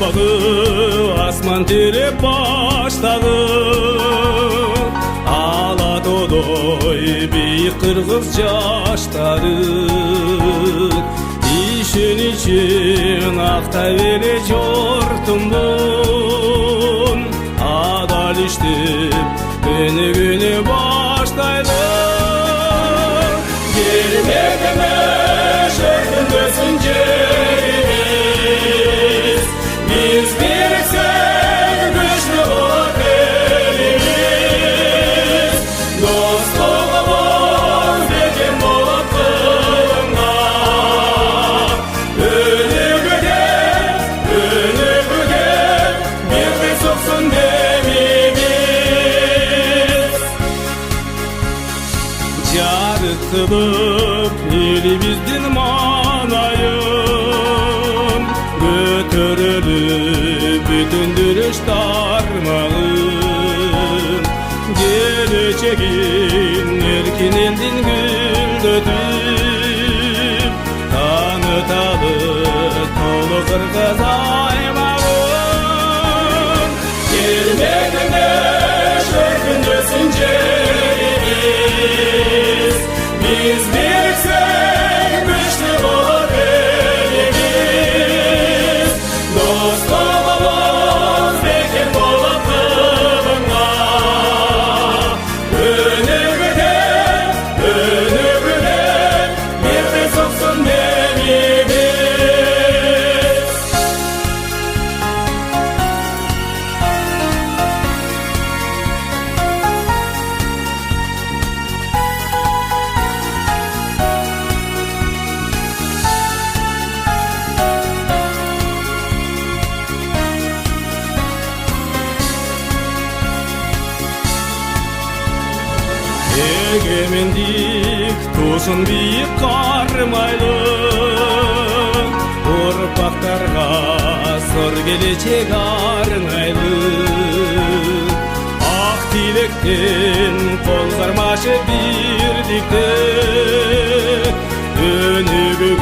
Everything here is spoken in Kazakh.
Аппағы асман тереп баштады, ала тодой бейік қырғыз жаштары. Ишен ақтай беле жортымбын, адал иштеп күні баштайды. Келмегіме шөкіндесін жеріміз, біз берсек күшті болат еліміз. Достығымыз бекем болып қылыңа, өнігіде бермей соқсын демеміз. Жарытылып еліміздің манайын, көтеріліп бүтіндіріш тармағын. Келешегін еркен елдің гүлдетіп, танытады толы қырғыз аймағын. Келмегіне шөкіндесін жеріміз, biz birleşsek güçlü olur elimiz. Dostluğumuz bekir olup kılınma, önüne bir de soksun demimiz. Егемендік тусын биік қармайлы, ұрпақтарға зор келешек арнайлы. Ақ тілектен қол қармашы бірдікті, өнігіге